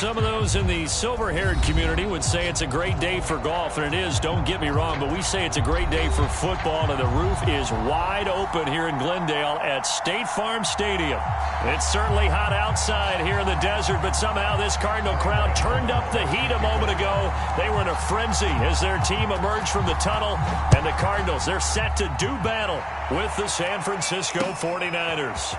Some of those in the silver-haired community would say it's a great day for golf, and it is, don't get me wrong, but we say it's a great day for football, and the roof is wide open here in Glendale at State Farm Stadium. It's certainly hot outside here in the desert, but somehow this Cardinal crowd turned up the heat a moment ago. They were in a frenzy as their team emerged from the tunnel, and the Cardinals, they're set to do battle with the San Francisco 49ers.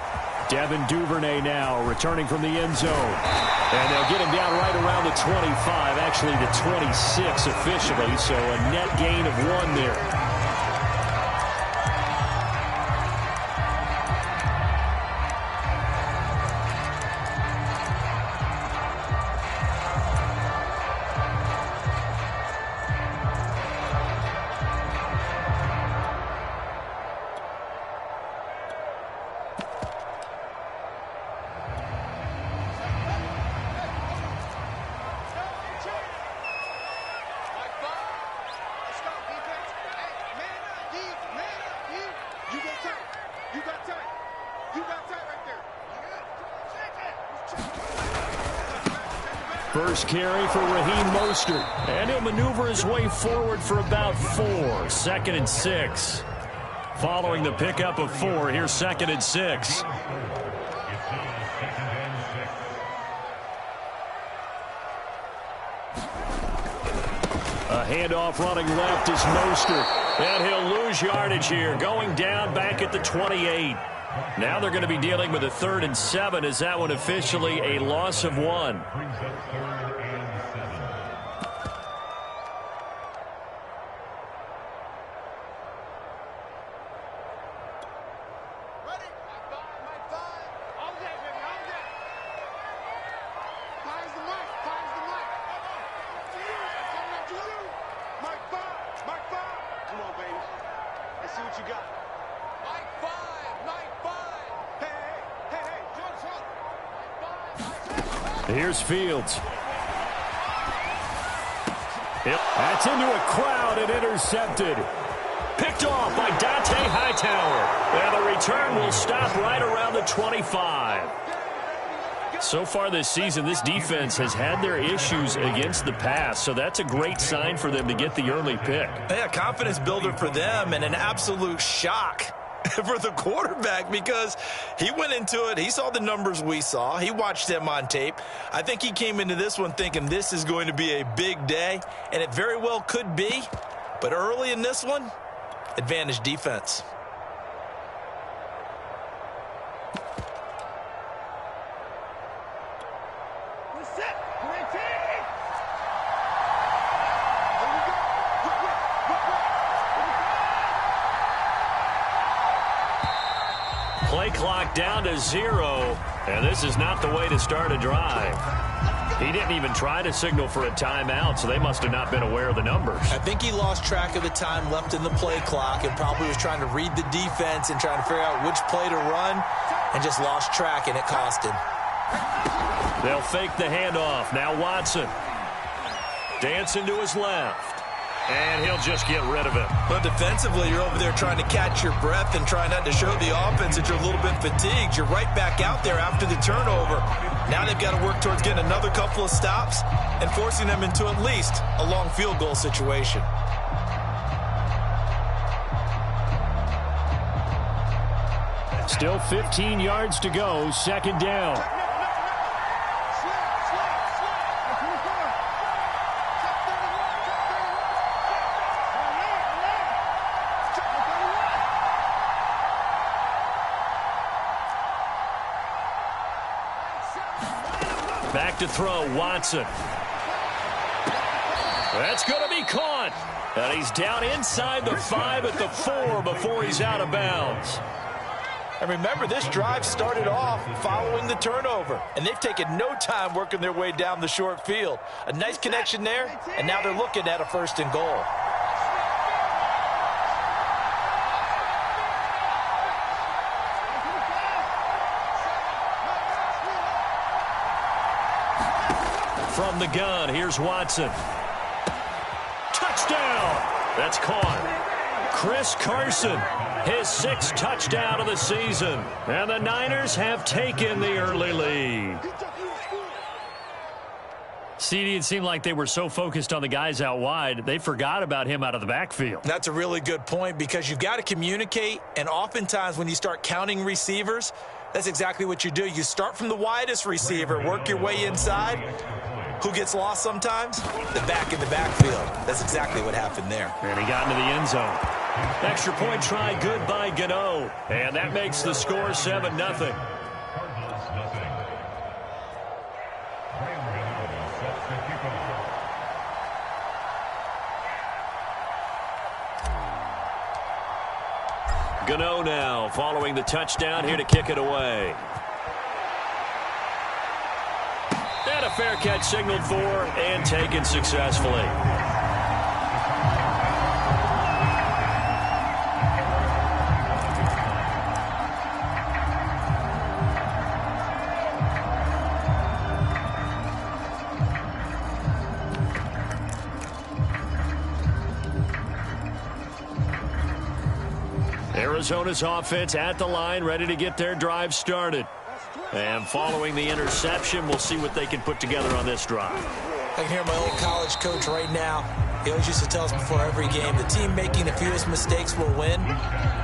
Devin Duvernay now returning from the end zone. And they'll get him down right around the 25, actually the 26 officially, so a net gain of 1 there. First carry for Raheem Mostert. And he'll maneuver his way forward for about 4. 2nd and 6. Following the pickup of 4, here's 2nd and 6. A handoff running left is Mostert. And he'll lose yardage here, going down back at the 28. Now they're going to be dealing with a 3rd and 7. Is that one officially a loss of 1? Here's Fields. Yep. That's into a crowd and intercepted. Picked off by Dante Hightower. And the return will stop right around the 25. So far this season, this defense has had their issues against the pass, so that's a great sign for them to get the early pick. Yeah, confidence builder for them and an absolute shock for the quarterback because he went into it. He saw the numbers we saw. He watched them on tape. I think he came into this one thinking this is going to be a big day, and it very well could be. But early in this one, advantage defense. Play clock down to 0, and this is not the way to start a drive. He didn't even try to signal for a timeout, so they must have not been aware of the numbers. I think he lost track of the time left in the play clock and probably was trying to read the defense and trying to figure out which play to run and just lost track, and it cost him. They'll fake the handoff. Now Watson. Dancing to his left. And he'll just get rid of it. But defensively, you're over there trying to catch your breath and trying not to show the offense that you're a little bit fatigued. You're right back out there after the turnover. Now they've got to work towards getting another couple of stops and forcing them into at least a long field goal situation. Still 15 yards to go, 2nd down. Back to throw, Watson. That's going to be caught. And he's down inside the 5 at the 4 before he's out of bounds. And remember, this drive started off following the turnover, and they've taken no time working their way down the short field. A nice connection there, and now they're looking at a 1st and goal. From the gun, here's Watson. Touchdown! That's caught. Chris Carson, his 6th touchdown of the season. And the Niners have taken the early lead. CD, it seemed like they were so focused on the guys out wide, they forgot about him out of the backfield. That's a really good point because you've got to communicate, and oftentimes when you start counting receivers, that's exactly what you do. You start from the widest receiver, work your way inside. Who gets lost sometimes? The back in the backfield. That's exactly what happened there. And he got into the end zone. Extra point try good by Gano. And that makes the score 7-0. Gano now following the touchdown here to kick it away. And a fair catch signaled for and taken successfully. Arizona's offense at the line, ready to get their drive started. And following the interception, we'll see what they can put together on this drive. I can hear my old college coach right now. He always used to tell us before every game, the team making the fewest mistakes will win.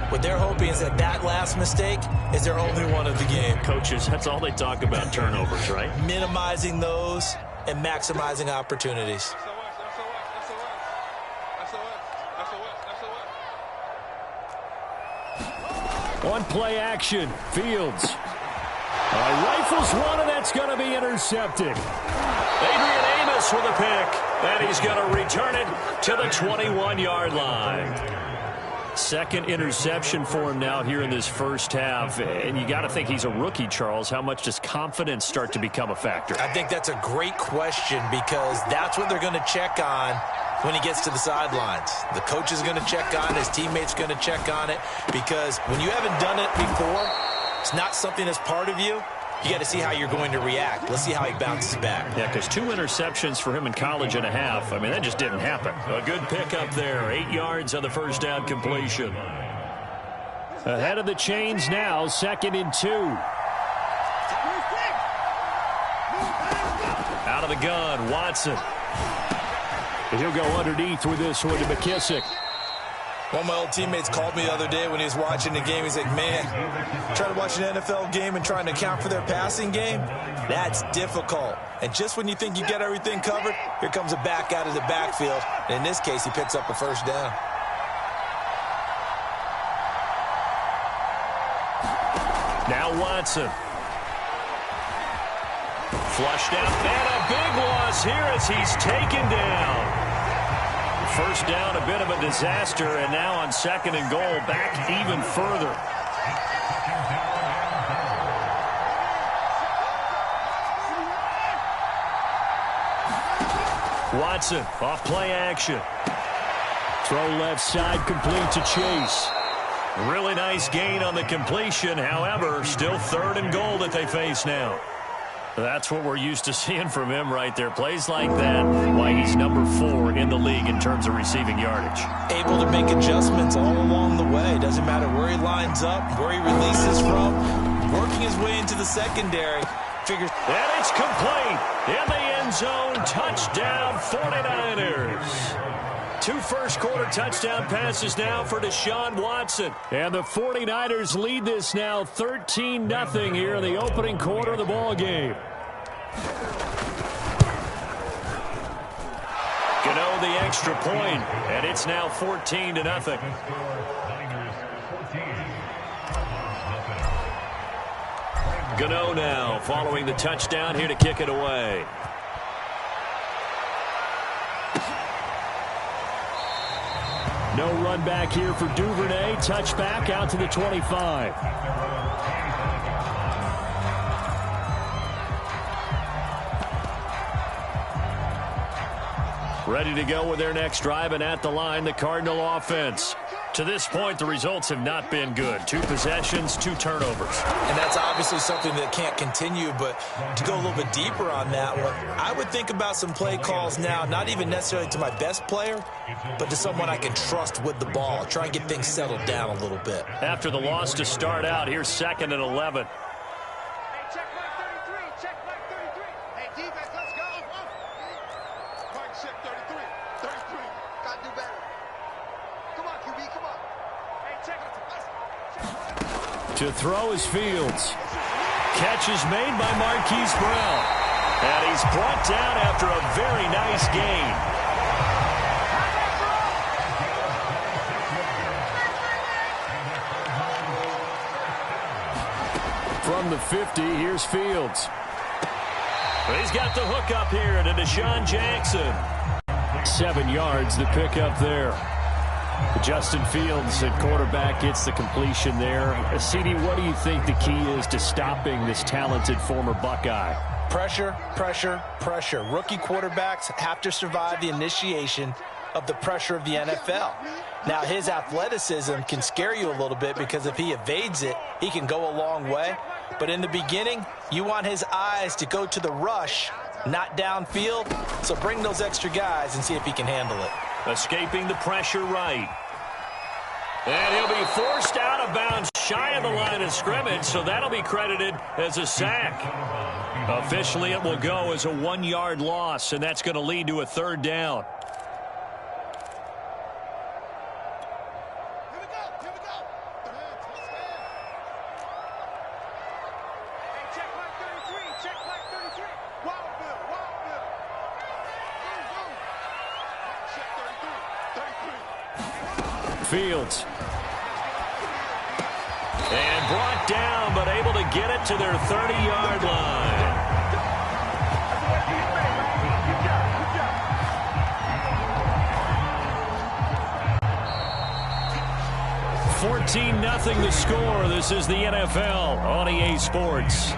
What they're hoping is that that last mistake is their only one of the game. Coaches, that's all they talk about, turnovers, right? Minimizing those and maximizing opportunities. One play action, Fields. Rifles one, and that's going to be intercepted. Adrian Amos with a pick, and he's going to return it to the 21-yard line. Second interception for him now here in this first half, and you got to think he's a rookie, Charles. How much does confidence start to become a factor? I think that's a great question because that's what they're going to check on when he gets to the sidelines. The coach is going to check on it, his teammates going to check on it, because when you haven't done it before, it's not something that's part of you. You got to see how you're going to react. Let's see how he bounces back. Yeah, because 2 interceptions for him in college and a half. I mean, that just didn't happen. A good pickup there. 8 yards on the first down completion. Ahead of the chains now, 2nd and 2. Out of the gun, Watson. He'll go underneath with this one to McKissick. One of my old teammates called me the other day when he was watching the game. He's like, man, trying to watch an NFL game and trying to account for their passing game, that's difficult. And just when you think you get everything covered, here comes a back out of the backfield. And in this case, he picks up a first down. Now Watson. Flushed out, and a big loss here as he's taken down. First down, a bit of a disaster, and now on 2nd and goal, back even further. Watson, off play action. Throw left side, complete to Chase. Really nice gain on the completion, however, still 3rd and goal that they face now. That's what we're used to seeing from him right there. Plays like that, why he's number 4 in the league in terms of receiving yardage. Able to make adjustments all along the way. Doesn't matter where he lines up, where he releases from. Working his way into the secondary. Figures. And it's complete. In the end zone, touchdown 49ers. 2 first-quarter touchdown passes now for Deshaun Watson. And the 49ers lead this now 13-0 here in the opening quarter of the ball game. Gano the extra point, and it's now 14-0. Gano now following the touchdown here to kick it away. No run back here for Duvernay. Touchback out to the 25. Ready to go with their next drive, and at the line, the Cardinal offense. To this point, the results have not been good. 2 possessions, 2 turnovers. And that's obviously something that can't continue, but to go a little bit deeper on that one, I would think about some play calls now, not even necessarily to my best player, but to someone I can trust with the ball. Try and get things settled down a little bit. After the loss to start out, here's 2nd and 11. Hey, check mark 33, check mark 33. Hey, defense, let's go. Check 33. 33. Gotta do better. Come on, QB, come on. Hey, check it. To throw is Fields. Catch is made by Marquise Brown. And he's brought down after a very nice gain. From the 50, here's Fields. He's got the hook up here to Deshaun Jackson. 7 yards, the pickup there. Justin Fields at quarterback gets the completion there. CD, what do you think the key is to stopping this talented former Buckeye? Pressure, pressure, pressure. Rookie quarterbacks have to survive the initiation of the pressure of the NFL. Now, his athleticism can scare you a little bit because if he evades it, he can go a long way. But in the beginning, you want his eyes to go to the rush, not downfield. So bring those extra guys and see if he can handle it. Escaping the pressure right. And he'll be forced out of bounds shy of the line of scrimmage, so that'll be credited as a sack. Officially, it will go as a 1-yard loss, and that's going to lead to a 3rd down. Here we go. Here we go. Hey, check mark 33. Check mark 33. Wild Bill. Wild Bill. Check 33. 33. Fields. And brought down, but able to get it to their 30-yard line. 14-0 the score. This is the NFL on EA Sports.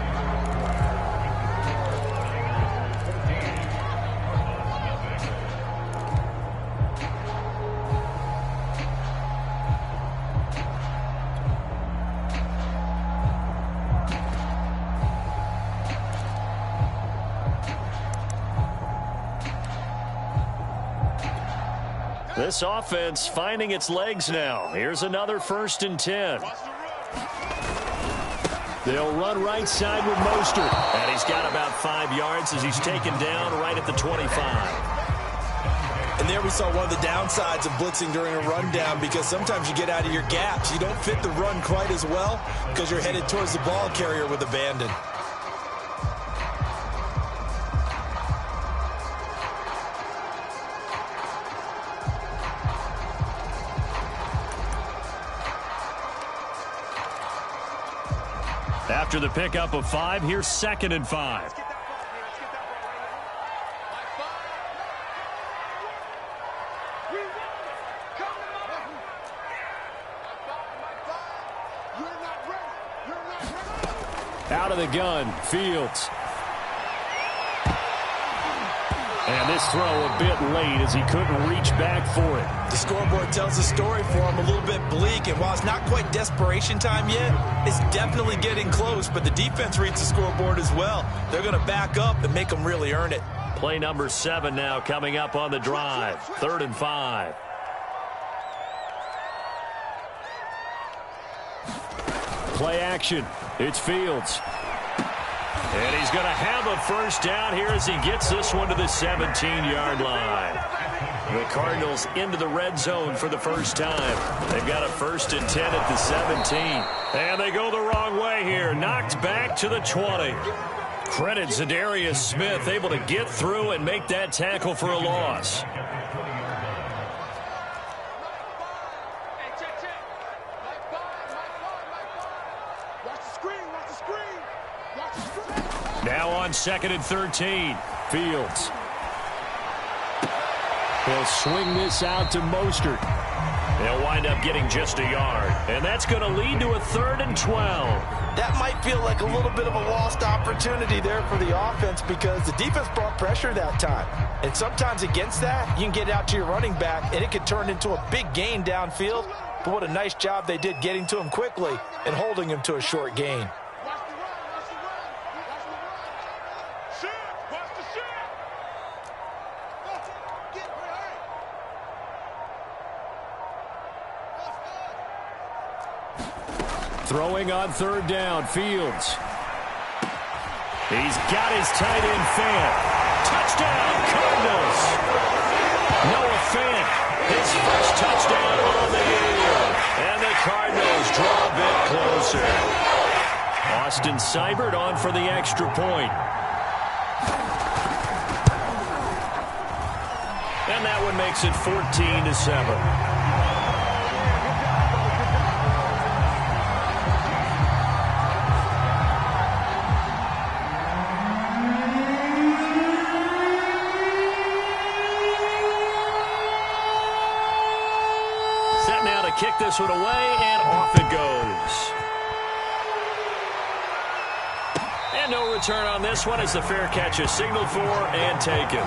This offense finding its legs now. Here's another 1st and 10. They'll run right side with Mostert. And he's got about 5 yards as he's taken down right at the 25. And there we saw one of the downsides of blitzing during a rundown because sometimes you get out of your gaps. You don't fit the run quite as well because you're headed towards the ball carrier with abandon. After the pickup of 5, here's 2nd and 5. Out of the gun, Fields. And this throw a bit late as he couldn't reach back for it. The scoreboard tells the story for him, a little bit bleak, and while it's not quite desperation time yet, it's definitely getting close, but the defense reads the scoreboard as well. They're going to back up and make them really earn it. Play number 7 now coming up on the drive. 3rd and 5. Play action. It's Fields. And he's going to have a 1st down here as he gets this one to the 17-yard line. The Cardinals into the red zone for the first time. They've got a 1st and 10 at the 17. And they go the wrong way here. Knocked back to the 20. Credit Zadarius Smith able to get through and make that tackle for a loss. Now on 2nd and 13. Fields. He'll swing this out to Mostert. They'll wind up getting just a yard. And that's going to lead to a 3rd and 12. That might feel like a little bit of a lost opportunity there for the offense because the defense brought pressure that time. And sometimes against that, you can get out to your running back, and it could turn into a big gain downfield. But what a nice job they did getting to him quickly and holding him to a short gain. Throwing on 3rd down, Fields. He's got his tight end fan. Touchdown, Cardinals. his first touchdown on the year. And the Cardinals draw a bit closer. Austin Seibert on for the extra point. And that one makes it 14-7. Kick this one away, and off it goes. And no return on this one as the fair catch is signaled for and taken.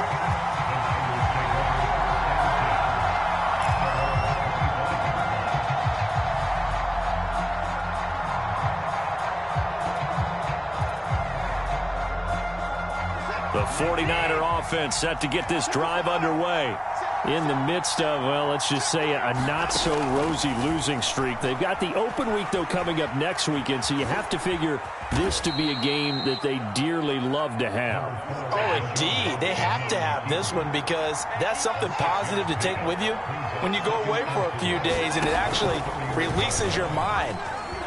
The 49er offense set to get this drive underway. In the midst of, well, let's just say a not-so-rosy losing streak. They've got the open week, though, coming up next weekend, so you have to figure this to be a game that they dearly love to have. Oh, indeed. They have to have this one because that's something positive to take with you when you go away for a few days, and it actually releases your mind.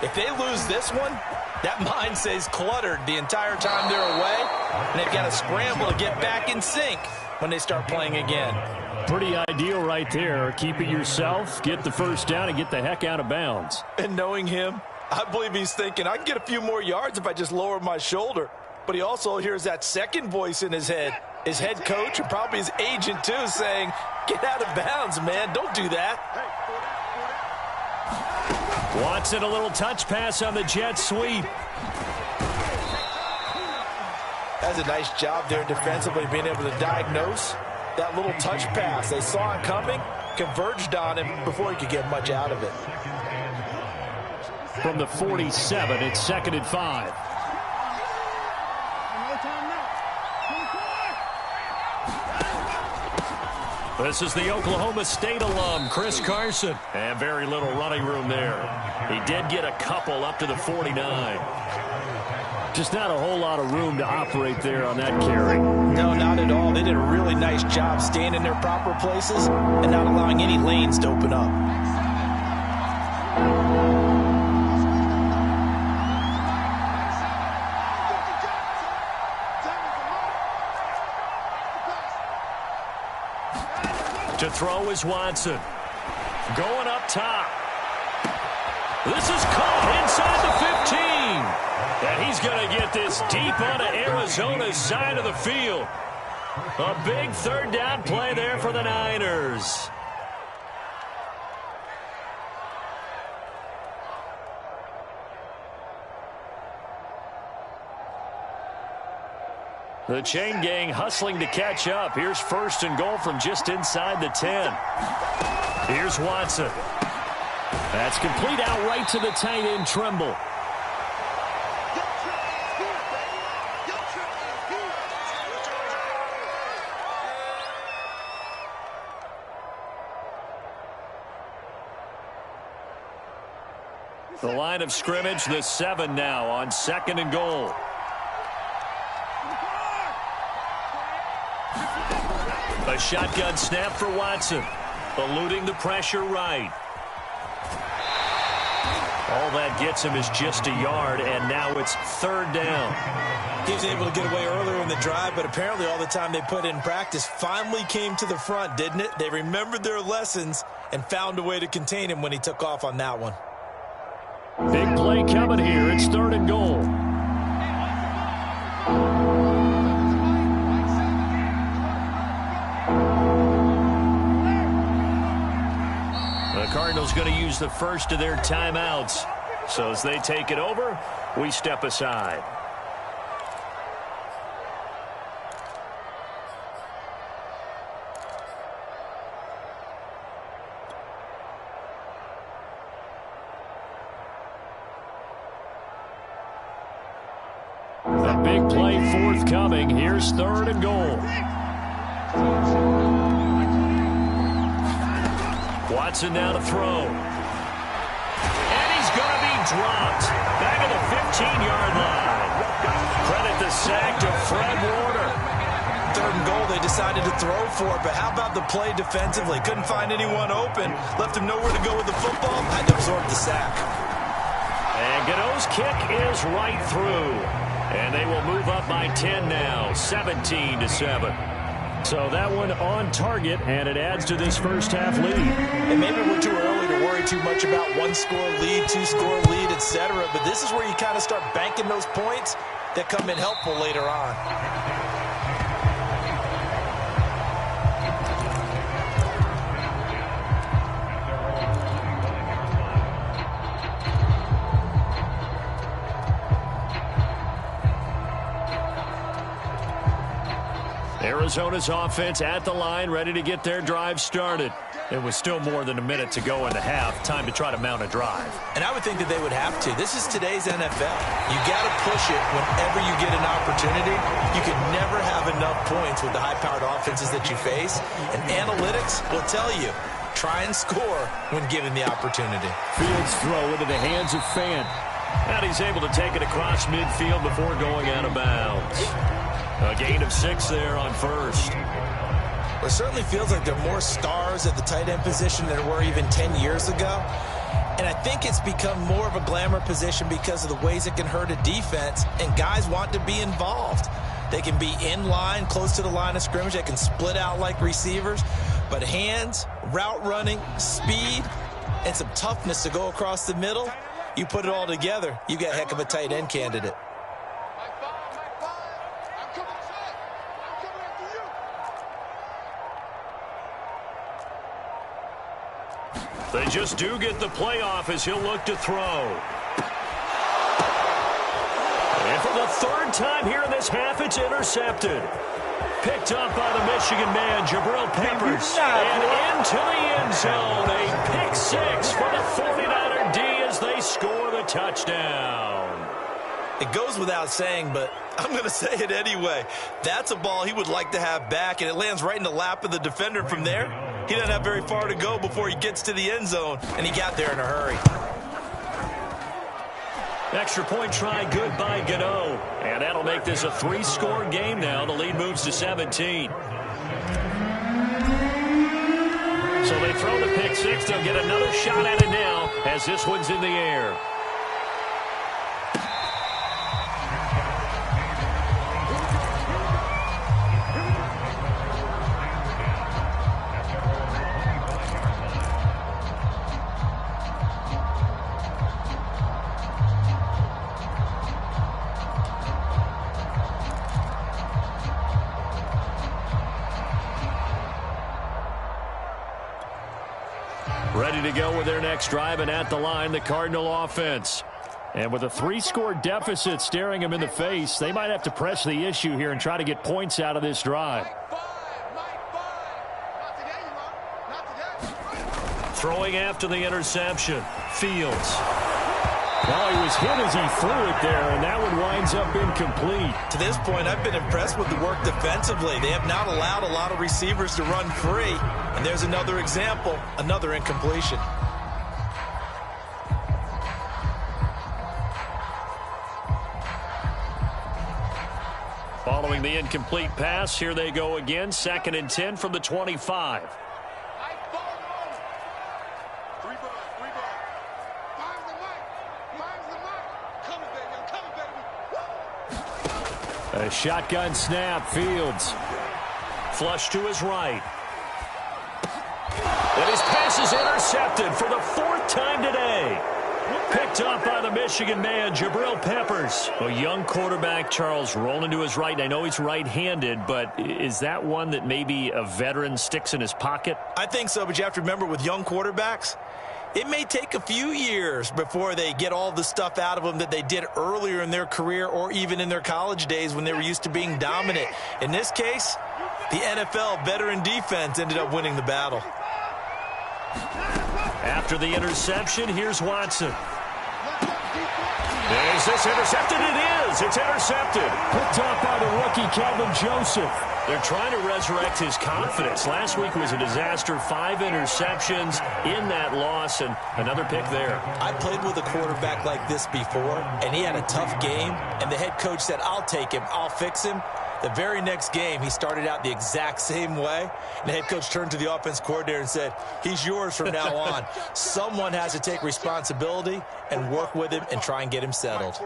If they lose this one, that mind stays cluttered the entire time they're away, and they've got to scramble to get back in sync when they start playing again. Pretty ideal right there. Keep it yourself, get the first down, and get the heck out of bounds. And knowing him, I believe he's thinking, I can get a few more yards if I just lower my shoulder. But he also hears that second voice in his head coach and probably his agent too saying, get out of bounds, man. Don't do that. Watson, a little touch pass on the jet sweep. That's a nice job there defensively, being able to diagnose that little touch pass. They saw it coming, converged on him before he could get much out of it. From the 47, it's 2nd and 5. This is the Oklahoma State alum, Chris Carson. And very little running room there. He did get a couple up to the 49. Just not a whole lot of room to operate there on that carry. No, not at all. They did a really nice job staying in their proper places and not allowing any lanes to open up. To throw is Watson. Going up top. This is caught inside the 15. And he's going to get this deep onto Arizona's side of the field. A big third down play there for the Niners. The chain gang hustling to catch up. Here's 1st and goal from just inside the 10. Here's Watson. That's complete out right to the tight end, Trimble. The line of scrimmage, the 7 now on 2nd and goal. A shotgun snap for Watson. Eluding the pressure right. All that gets him is just a yard, and now it's 3rd down. He was able to get away earlier in the drive, but apparently all the time they put in practice finally came to the front, didn't it? They remembered their lessons and found a way to contain him when he took off on that one. Big play coming here. It's 3rd and goal. The Cardinals going to use the first of their timeouts. So as they take it over, we step aside. A big play forthcoming. Here's 3rd and goal. Watson now to throw. And he's going to be dropped. Back at the 15-yard line. Credit the sack to Fred Warner. 3rd and goal, they decided to throw for it. But how about the play defensively? Couldn't find anyone open. Left him nowhere to go with the football. Had to absorb the sack. And Gano's kick is right through. And they will move up by 10 now, 17-7. So that one on target, and it adds to this first half lead. And maybe we're too early to worry too much about 1-score lead, 2-score lead, etc. But this is where you kind of start banking those points that come in helpful later on. Arizona's offense at the line, ready to get their drive started. It was still more than a minute to go in the half. Time to try to mount a drive. And I would think that they would have to. This is today's NFL. You got to push it whenever you get an opportunity. You can never have enough points with the high-powered offenses that you face. And analytics will tell you, try and score when given the opportunity. Fields throw into the hands of Fant. And he's able to take it across midfield before going out of bounds. A gain of 6 there on first. It certainly feels like there are more stars at the tight end position than there were even 10 years ago. And I think it's become more of a glamour position because of the ways it can hurt a defense, and guys want to be involved. They can be in line, close to the line of scrimmage. They can split out like receivers. But hands, route running, speed, and some toughness to go across the middle, you put it all together, you got a heck of a tight end candidate. They just do get the playoff as he'll look to throw. And for the 3rd time here in this half, it's intercepted. Picked up by the Michigan man, Jabril Peppers. And into the end zone. A pick 6 for the 49er D as they score the touchdown. It goes without saying, but I'm going to say it anyway. That's a ball he would like to have back, and it lands right in the lap of the defender from there. He doesn't have very far to go before he gets to the end zone, and he got there in a hurry. Extra point try good by Gano. And that'll make this a 3-score game now. The lead moves to 17. So they throw the pick 6. They'll get another shot at it now as this one's in the air. Ready to go with their next drive, and at the line, the Cardinal offense. And with a 3-score deficit staring them in the face, they might have to press the issue here and try to get points out of this drive. Throwing after the interception, Fields. Well, he was hit as he threw it there, and that one winds up incomplete. To this point, I've been impressed with the work defensively. They have not allowed a lot of receivers to run free. And there's another example, another incompletion. Following the incomplete pass, here they go again. 2nd and 10 from the 25. A shotgun snap, Fields. Flush to his right. And his pass is intercepted for the 4th time today. Picked up by the Michigan man, Jabril Peppers. A young quarterback, Charles, rolling to his right. I know he's right-handed, but is that one that maybe a veteran sticks in his pocket? I think so, but you have to remember with young quarterbacks, it may take a few years before they get all the stuff out of them that they did earlier in their career or even in their college days when they were used to being dominant. In this case, the NFL veteran defense ended up winning the battle. After the interception, here's Watson. Is this intercepted? It is. It's intercepted. Picked up by the rookie, Calvin Joseph. They're trying to resurrect his confidence. Last week was a disaster. 5 interceptions in that loss, and another pick there. I played with a quarterback like this before, and he had a tough game, and the head coach said, I'll take him, I'll fix him. The very next game, he started out the exact same way. And the head coach turned to the offense coordinator and said, he's yours from now on. Someone has to take responsibility and work with him and try and get him settled.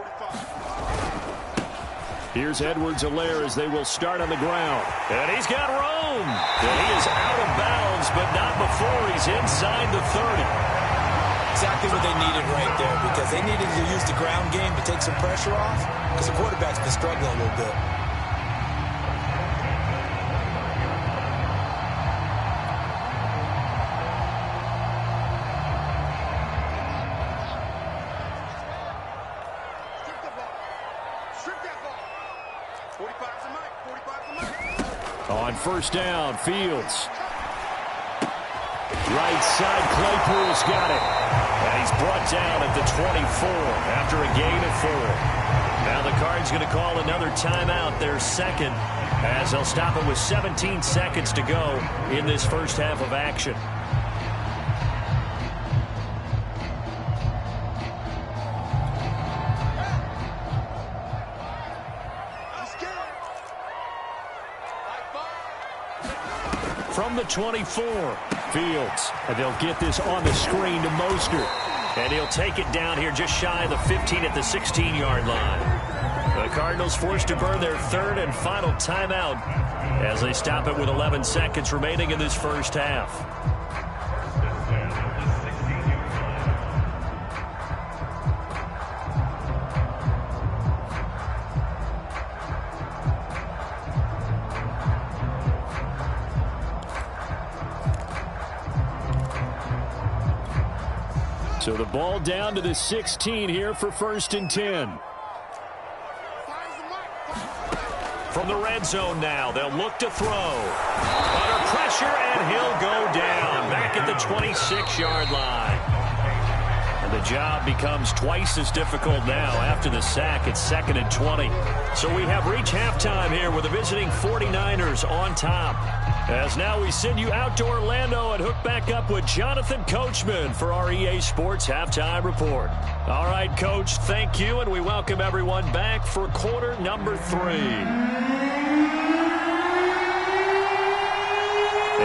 Here's Edwards-Helaire as they will start on the ground. And he's got room. And he is out of bounds, but not before he's inside the 30. Exactly what they needed right there, because they needed to use the ground game to take some pressure off, because the quarterback's been struggling a little bit. On first down, Fields. Right side, Claypool's got it. And he's brought down at the 24 after a gain of 4. Now the Cards going to call another timeout, their second, as they'll stop it with 17 seconds to go in this first half of action. From the 24, Fields, and they'll get this on the screen to Mostert. And he'll take it down here just shy of the 15 at the 16-yard line. The Cardinals forced to burn their third and final timeout as they stop it with 11 seconds remaining in this first half. So the ball down to the 16 here for first and 10. From the red zone now, they'll look to throw. Under pressure, and he'll go down back at the 26-yard line. And the job becomes twice as difficult now after the sack. It's 2nd and 20. So we have reached halftime here with the visiting 49ers on top. As now we send you out to Orlando and hook back up with Jonathan Coachman for our EA Sports Halftime Report. All right, Coach, thank you, and we welcome everyone back for quarter number 3.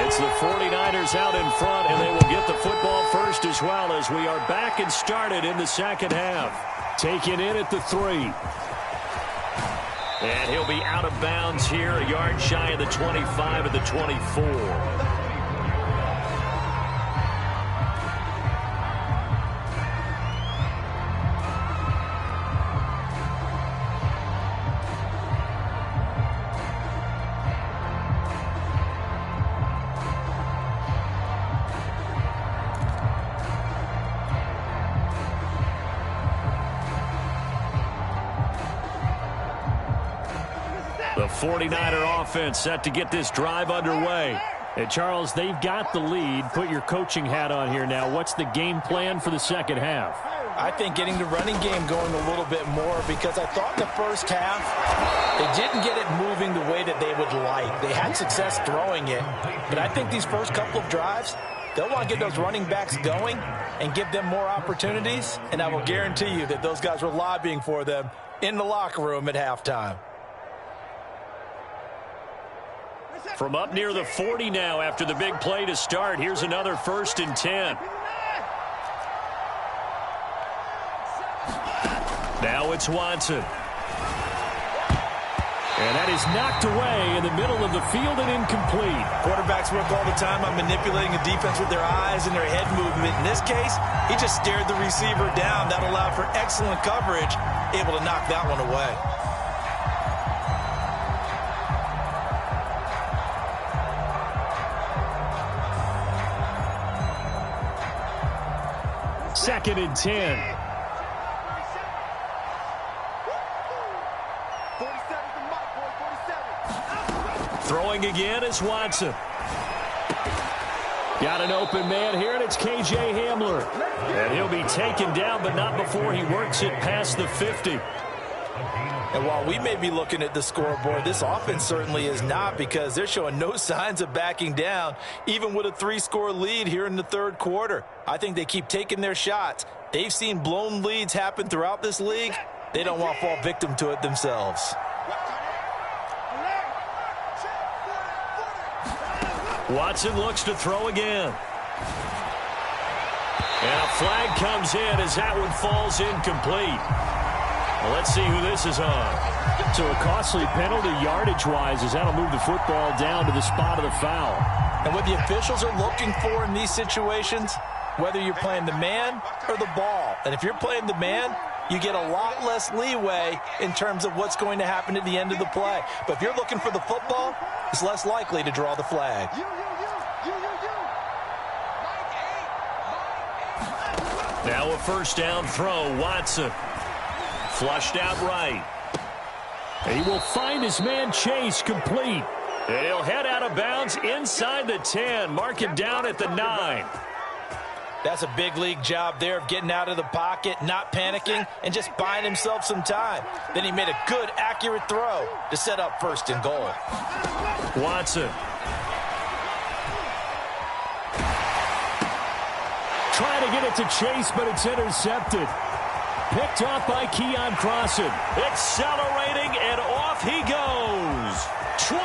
It's the 49ers out in front, and they will get the football first as well as we are back and started in the second half. Taken in at the 3. And he'll be out of bounds here, a yard shy of the 25 at the 24. The 49er offense set to get this drive underway. And Charles, they've got the lead. Put your coaching hat on here now. What's the game plan for the second half? I think getting the running game going a little bit more, because I thought in the first half they didn't get it moving the way that they would like. They had success throwing it. But I think these first couple of drives, they'll want to get those running backs going and give them more opportunities. And I will guarantee you that those guys were lobbying for them in the locker room at halftime. From up near the 40 now after the big play to start. Here's another 1st and 10. Now it's Watson. And that is knocked away in the middle of the field and incomplete. Quarterbacks work all the time on manipulating the defense with their eyes and their head movement. In this case, he just stared the receiver down. That allowed for excellent coverage, able to knock that one away. 2nd and 10. Throwing again is Watson. Got an open man here, and it's K.J. Hamler. And he'll be taken down, but not before he works it past the 50. And while we may be looking at the scoreboard, this offense certainly is not, because they're showing no signs of backing down, even with a 3-score lead here in the third quarter. I think they keep taking their shots. They've seen blown leads happen throughout this league. They don't want to fall victim to it themselves. Watson looks to throw again. And a flag comes in as that one falls incomplete. Well, let's see who this is on. So a costly penalty yardage-wise as that'll move the football down to the spot of the foul. And what the officials are looking for in these situations, whether you're playing the man or the ball. And if you're playing the man, you get a lot less leeway in terms of what's going to happen at the end of the play. But if you're looking for the football, it's less likely to draw the flag. Now a first down throw. Watson flushed out right. He will find his man Chase complete. And he'll head out of bounds inside the 10. Mark him down at the 9. That's a big league job there of getting out of the pocket, not panicking, and just buying himself some time. Then he made a good, accurate throw to set up first and goal. Watson. Trying to get it to Chase, but it's intercepted. Picked off by Keon Crossan. Accelerating, and off he goes. 20,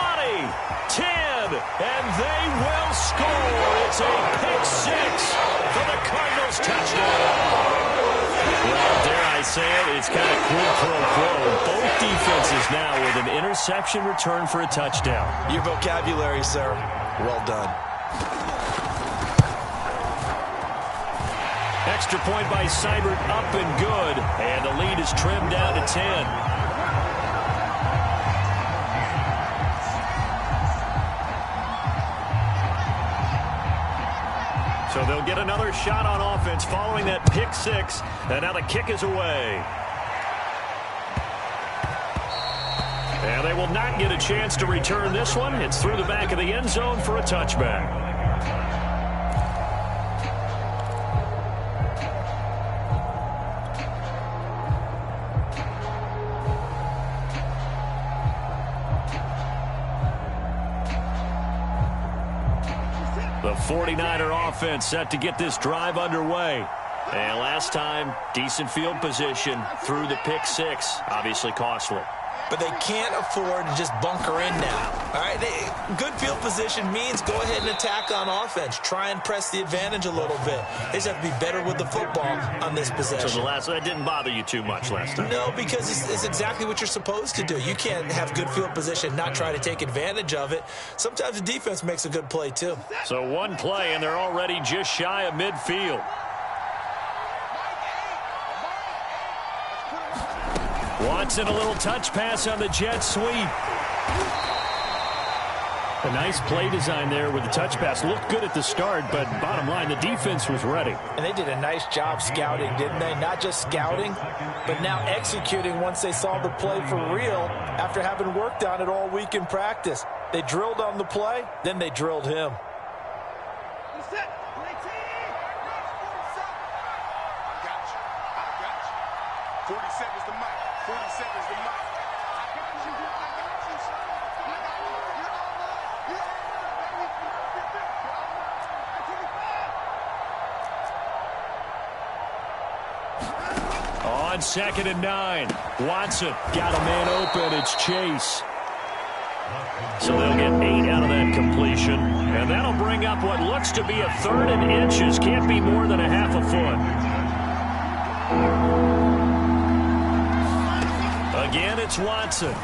10, and they will score. It's a pick six for the Cardinals touchdown. Well, dare I say it, it's kind of quid pro quo. Both defenses now with an interception return for a touchdown. Your vocabulary, sir. Well done. Extra point by Seibert, up and good. And the lead is trimmed down to 10. So they'll get another shot on offense following that pick six. And now the kick is away. And they will not get a chance to return this one. It's through the back of the end zone for a touchback. The 49er offense set to get this drive underway. And last time, decent field position through the pick six. Obviously costly. But they can't afford to just bunker in now. All right, good field position means go ahead and attack on offense. Try and press the advantage a little bit. They just have to be better with the football on this possession. So that didn't bother you too much last time? No, because it's exactly what you're supposed to do. You can't have good field position, not try to take advantage of it. Sometimes the defense makes a good play, too. So one play, and they're already just shy of midfield. Watson, a little touch pass on the jet sweep. A nice play design there with the touch pass. Looked good at the start, but bottom line, the defense was ready. And they did a nice job scouting, didn't they? Not just scouting, but now executing once they saw the play for real after having worked on it all week in practice. They drilled on the play, then they drilled him. On 2nd and 9, Watson got a man open. It's Chase. So they'll get 8 out of that completion. And that'll bring up what looks to be a 3rd and inches. Can't be more than a half a foot. Again, it's Watson.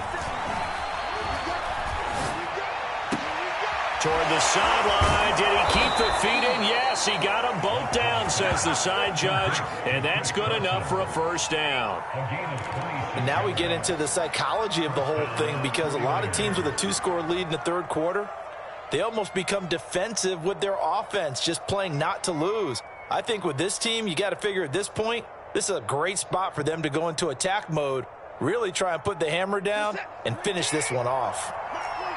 Toward the sideline. Did he keep the feet in? Yes, he got them both down, says the side judge. And that's good enough for a first down. And now we get into the psychology of the whole thing, because a lot of teams with a 2-score lead in the third quarter, they almost become defensive with their offense, just playing not to lose. I think with this team, you got to figure at this point, this is a great spot for them to go into attack mode, really try and put the hammer down and finish this one off.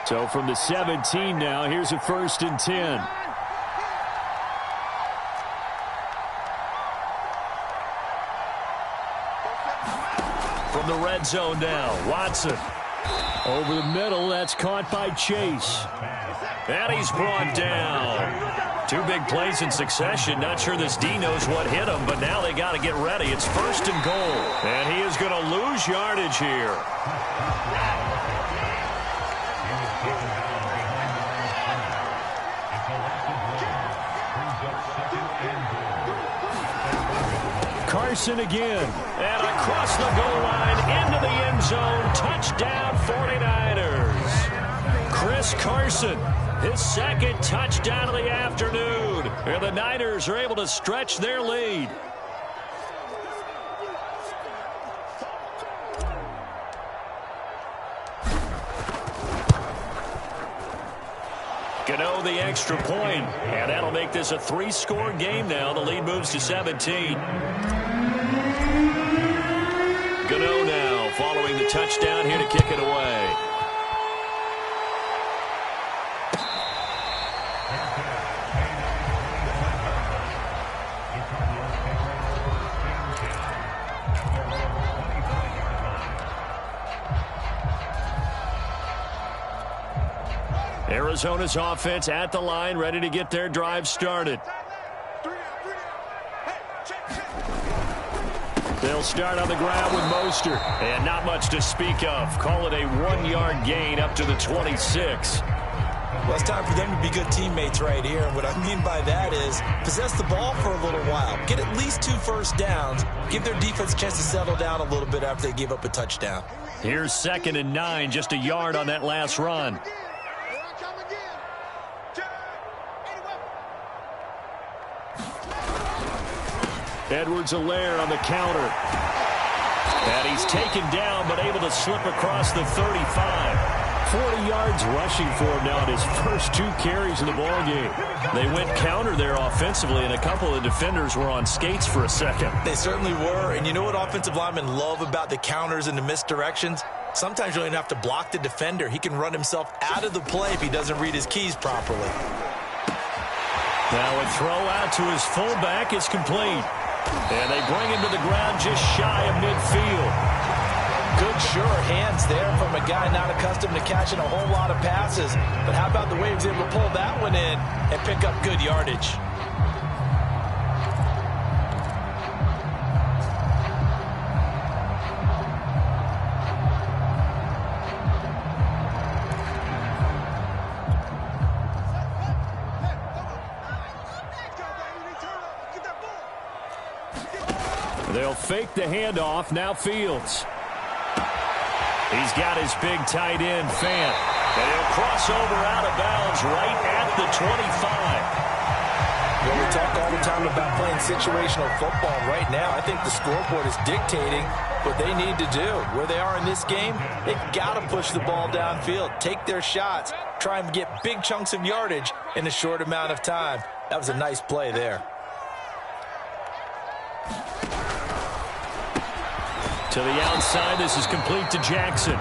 So from the 17 now, here's a 1st and 10. From the red zone now, Watson. Over the middle, that's caught by Chase. And he's brought down. 2 big plays in succession. Not sure this D knows what hit him, but now they got to get ready. It's 1st and goal. And he is going to lose yardage here. Carson again. And across the goal line into the end zone. Touchdown 49ers. Chris Carson, his second touchdown of the afternoon. And the Niners are able to stretch their lead. Gano the extra point, and that'll make this a 3-score game now. The lead moves to 17. Gano now following the touchdown here to kick it away. Arizona's offense at the line, ready to get their drive started. They'll start on the ground with Mostert, and not much to speak of. Call it a 1-yard gain up to the 26. Well, it's time for them to be good teammates right here. And what I mean by that is possess the ball for a little while. Get at least 2 first downs. Give their defense a chance to settle down a little bit after they give up a touchdown. Here's 2nd and 9, just a yard on that last run. Edwards-Helaire on the counter. And he's taken down, but able to slip across the 35. 40 yards rushing for him now in his first 2 carries in the ballgame. They went counter there offensively, and a couple of defenders were on skates for a second. They certainly were, and you know what offensive linemen love about the counters and the misdirections? Sometimes you don't even have to block the defender. He can run himself out of the play if he doesn't read his keys properly. Now a throw out to his fullback is complete. And they bring him to the ground just shy of midfield. Good, sure hands there from a guy not accustomed to catching a whole lot of passes. But how about the way he was able to pull that one in and pick up good yardage? They'll fake the handoff. Now Fields. He's got his big tight end, Fant. And he'll cross over out of bounds right at the 25. Well, we talk all the time about playing situational football. Right now, I think the scoreboard is dictating what they need to do. Where they are in this game, they've got to push the ball downfield, take their shots, try and get big chunks of yardage in a short amount of time. That was a nice play there. To the outside, this is complete to Jackson.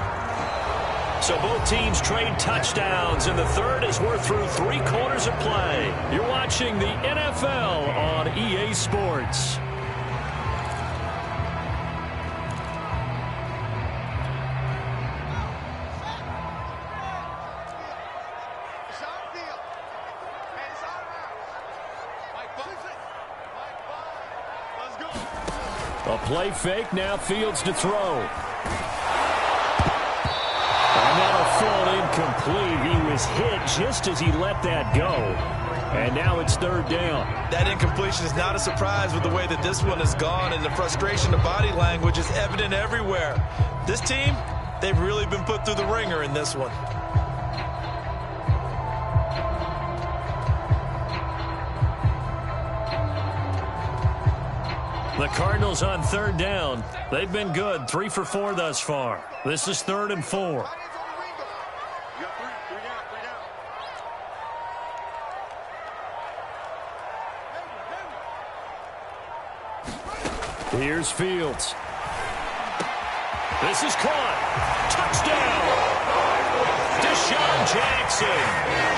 So both teams trade touchdowns, and the third as we're through 3 quarters of play. You're watching the NFL on EA Sports. A play fake, now Fields to throw. And that'll fall incomplete. He was hit just as he let that go. And now it's 3rd down. That incompletion is not a surprise with the way that this one has gone, and the frustration of body language is evident everywhere. This team, they've really been put through the ringer in this one. The Cardinals on 3rd down. They've been good, 3 for 4 thus far. This is 3rd and 4. Here's Fields. This is caught. Touchdown! Deshaun Jackson.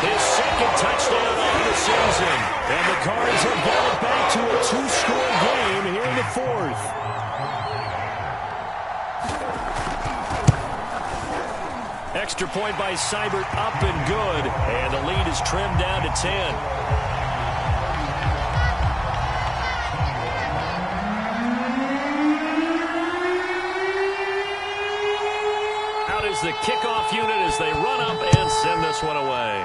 His 2nd touchdown of the season. And the Cards have got it back to a 2-score game here in the 4th. Extra point by Seibert up and good. And the lead is trimmed down to 10. The kickoff unit as they run up and send this one away.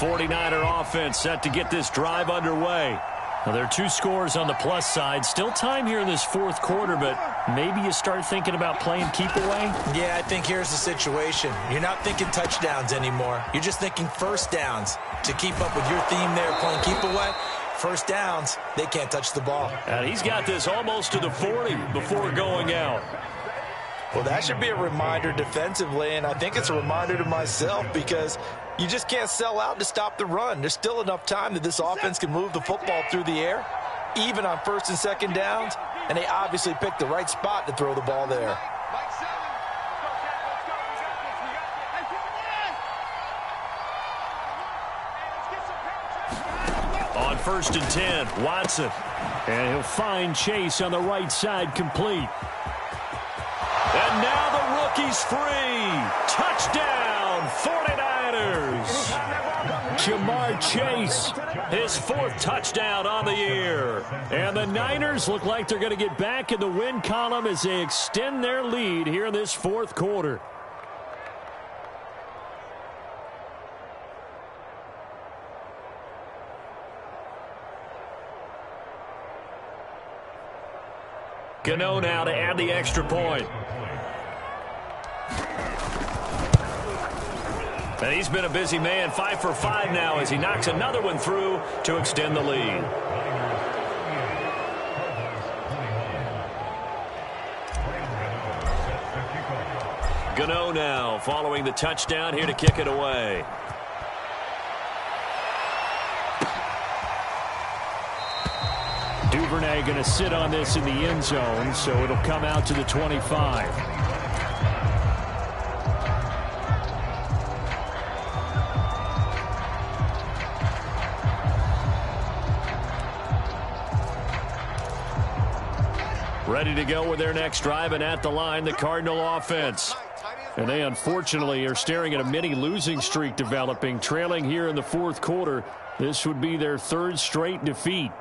49er offense set to get this drive underway. Well, there are 2 scores on the plus side. Still time here in this fourth quarter, but maybe you start thinking about playing keep away? Yeah, I think here's the situation. You're not thinking touchdowns anymore. You're just thinking first downs. To keep up with your theme there, playing keep away, first downs, they can't touch the ball. And he's got this almost to the 40 before going out. Well, that should be a reminder defensively, and I think it's a reminder to myself because you just can't sell out to stop the run. There's still enough time that this offense can move the football through the air, even on first and second downs, and they obviously picked the right spot to throw the ball there. On 1st and 10, Watson. And he'll find Chase on the right side, complete. And now the rookie's free. Touchdown, 49ers. Jamar Chase, his 4th touchdown on the year. And the Niners look like they're going to get back in the win column as they extend their lead here in this fourth quarter. Gano now to add the extra point. And he's been a busy man, 5 for 5 now as he knocks another one through to extend the lead. Gano now following the touchdown here to kick it away. Duvernay going to sit on this in the end zone, so it'll come out to the 25. Ready to go with their next drive, and at the line, the Cardinal offense. And they unfortunately are staring at a mini losing streak developing, trailing here in the fourth quarter. This would be their 3rd straight defeat.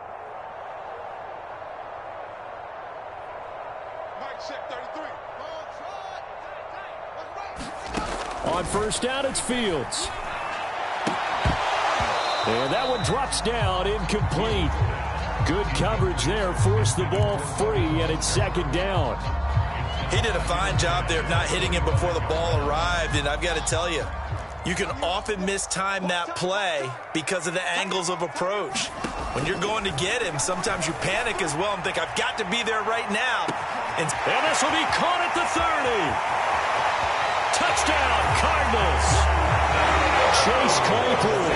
On first down, it's Fields. And that one drops down, incomplete. Good coverage there, forced the ball free, and it's 2nd down. He did a fine job there of not hitting it before the ball arrived, and I've got to tell you, you can often mistime that play because of the angles of approach. When you're going to get him, sometimes you panic as well and think, I've got to be there right now. And this will be caught at the 30. Touchdown, Cardinals. Chase Claypool,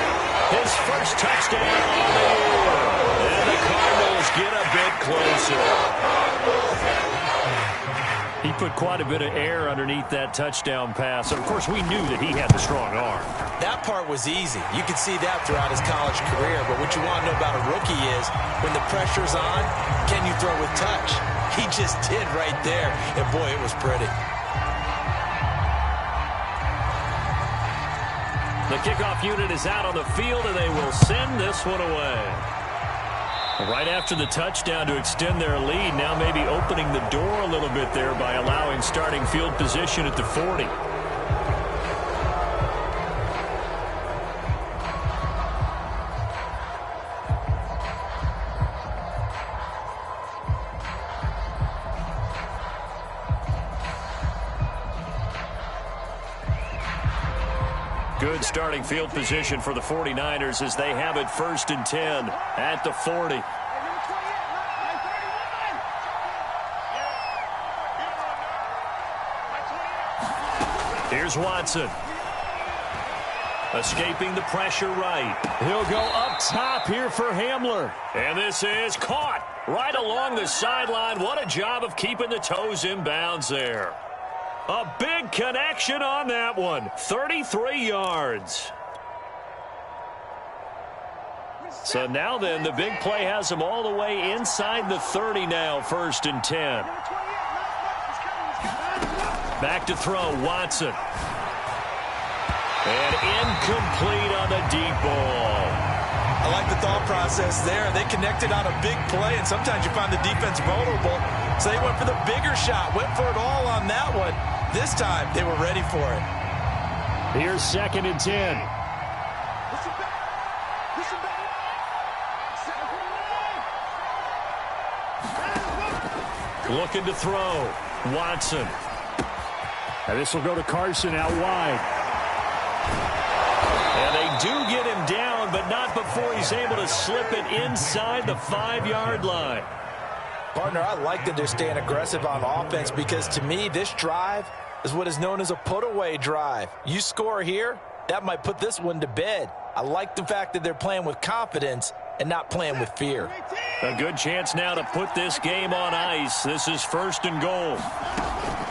his 1st touchdown on the year. And the Cardinals get a bit closer. He put quite a bit of air underneath that touchdown pass. Of course, we knew that he had the strong arm. That part was easy. You could see that throughout his college career. But what you want to know about a rookie is when the pressure's on, can you throw with touch? He just did right there. And, boy, it was pretty. The kickoff unit is out on the field, and they will send this one away. Right after the touchdown to extend their lead, now maybe opening the door a little bit there by allowing starting field position at the 40. Good starting field position for the 49ers as they have it 1st and 10 at the 40. Here's Watson. Escaping the pressure right. He'll go up top here for Hamler. And this is caught right along the sideline. What a job of keeping the toes in bounds there. A big connection on that one. 33 yards. So now then, the big play has them all the way inside the 30 now, 1st and 10. Back to throw, Watson. And incomplete on the deep ball. I like the thought process there. They connected on a big play, and sometimes you find the defense vulnerable. So they went for the bigger shot, went for it all on that one. This time, they were ready for it. Here's 2nd and 10. Looking to throw. Watson. And this will go to Carson out wide. And they do get him down, but not before he's able to slip it inside the 5-yard line. Partner, I like that they're staying aggressive on offense because to me, this drive is what is known as a put-away drive. You score here, that might put this one to bed. I like the fact that they're playing with confidence and not playing with fear. A good chance now to put this game on ice. This is 1st and goal.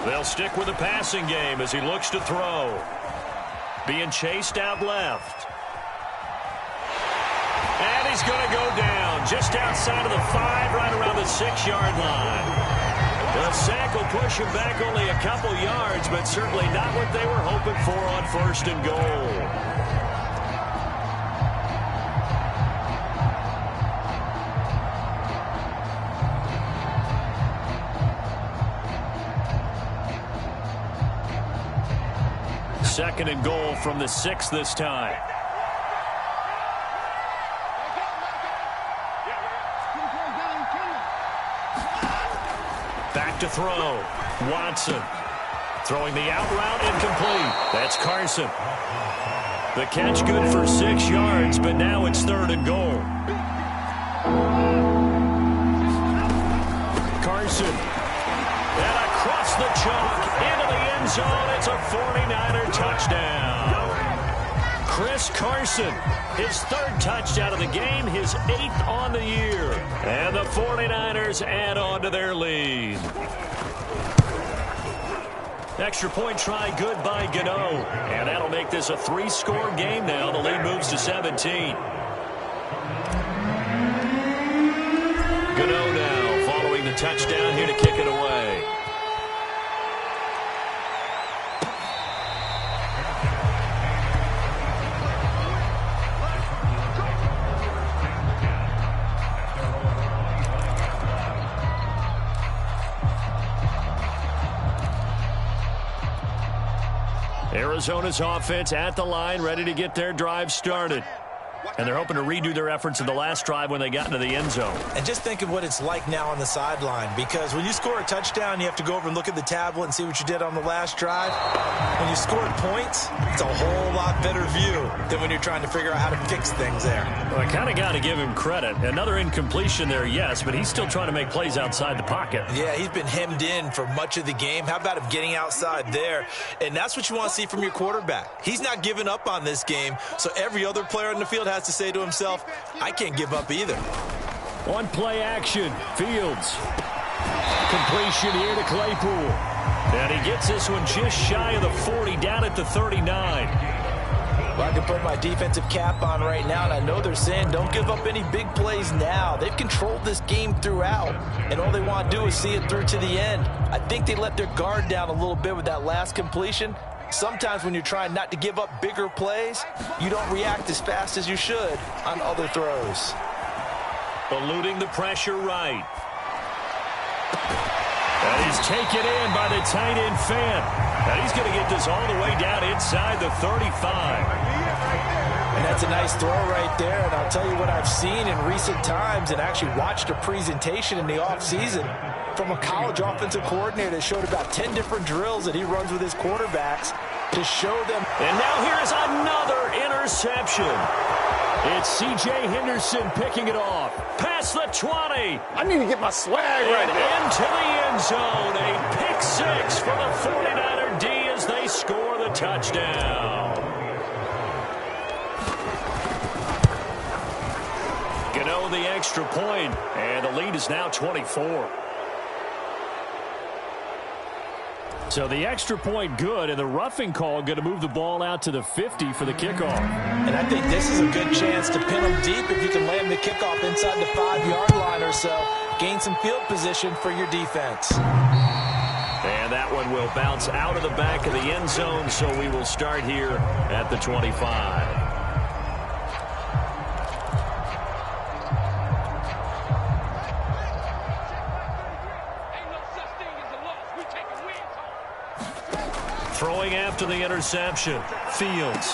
They'll stick with the passing game as he looks to throw. Being chased out left. And he's going to go down just outside of the 5, right around the 6-yard line. The sack will push him back only a couple yards, but certainly not what they were hoping for on 1st and goal. Second and goal from the 6 this time. Back to throw. Watson. Throwing the out route incomplete. That's Carson. The catch good for 6 yards, but now it's 3rd and goal. Carson. And across the chalk into the end zone. It's a 49er touchdown. Chris Carson, his 3rd touchdown of the game, his 8th on the year. And the 49ers add on to their lead. Extra point try good by Gano. And that'll make this a 3-score game now. The lead moves to 17. Gano now following the touchdown here to kick it away. Arizona's offense at the line, ready to get their drive started. And they're hoping to redo their efforts in the last drive when they got into the end zone. And just think of what it's like now on the sideline, because when you score a touchdown, you have to go over and look at the tablet and see what you did on the last drive. When you scored points, it's a whole lot better view than when you're trying to figure out how to fix things there. Well, I kind of got to give him credit. Another incompletion there, yes, but he's still trying to make plays outside the pocket. Yeah, he's been hemmed in for much of the game. How about him getting outside there? And that's what you want to see from your quarterback. He's not giving up on this game, so every other player in the field has to say to himself, I can't give up either. One play action. Fields. Completion here to Claypool. And he gets this one just shy of the 40, down at the 39. Well, I can put my defensive cap on right now, and I know they're saying don't give up any big plays now. They've controlled this game throughout, and all they want to do is see it through to the end. I think they let their guard down a little bit with that last completion. Sometimes when you're trying not to give up bigger plays, you don't react as fast as you should on other throws. Eluding the pressure right. And he's taken in by the tight end fan. And he's going to get this all the way down inside the 35. And that's a nice throw right there. And I'll tell you what I've seen in recent times and actually watched a presentation in the offseason from a college offensive coordinator that showed about 10 different drills that he runs with his quarterbacks to show them. And now here's another interception. It's C.J. Henderson picking it off. Past the 20. I need to get my swag right there. Into the end zone. A pick 6 for the 49er D as they score the touchdown. Gano the extra point, and the lead is now 24. So the extra point good, and the roughing call going to move the ball out to the 50 for the kickoff. And I think this is a good chance to pin them deep if you can land the kickoff inside the 5-yard line or so. Gain some field position for your defense. And that one will bounce out of the back of the end zone, so we will start here at the 25. Throwing after the interception. Fields.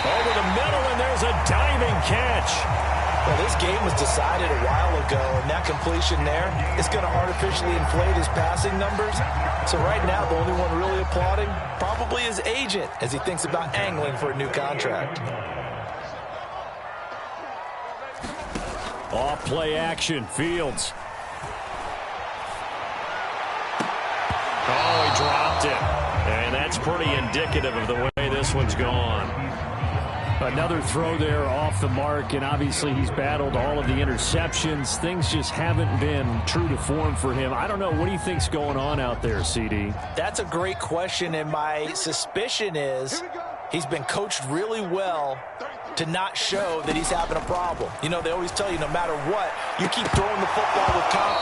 Over the middle, and there's a diving catch. Well, this game was decided a while ago, and that completion there is going to artificially inflate his passing numbers. So right now, the only one really applauding probably his agent as he thinks about angling for a new contract. Off play action, Fields. Oh, he dropped it. And that's pretty indicative of the way this one's gone. Another throw there off the mark, and obviously he's battled all of the interceptions. Things just haven't been true to form for him. I don't know. What do you think's going on out there, CD? That's a great question, and my suspicion is he's been coached really well to not show that he's having a problem. You know, they always tell you no matter what, you keep throwing the football with confidence.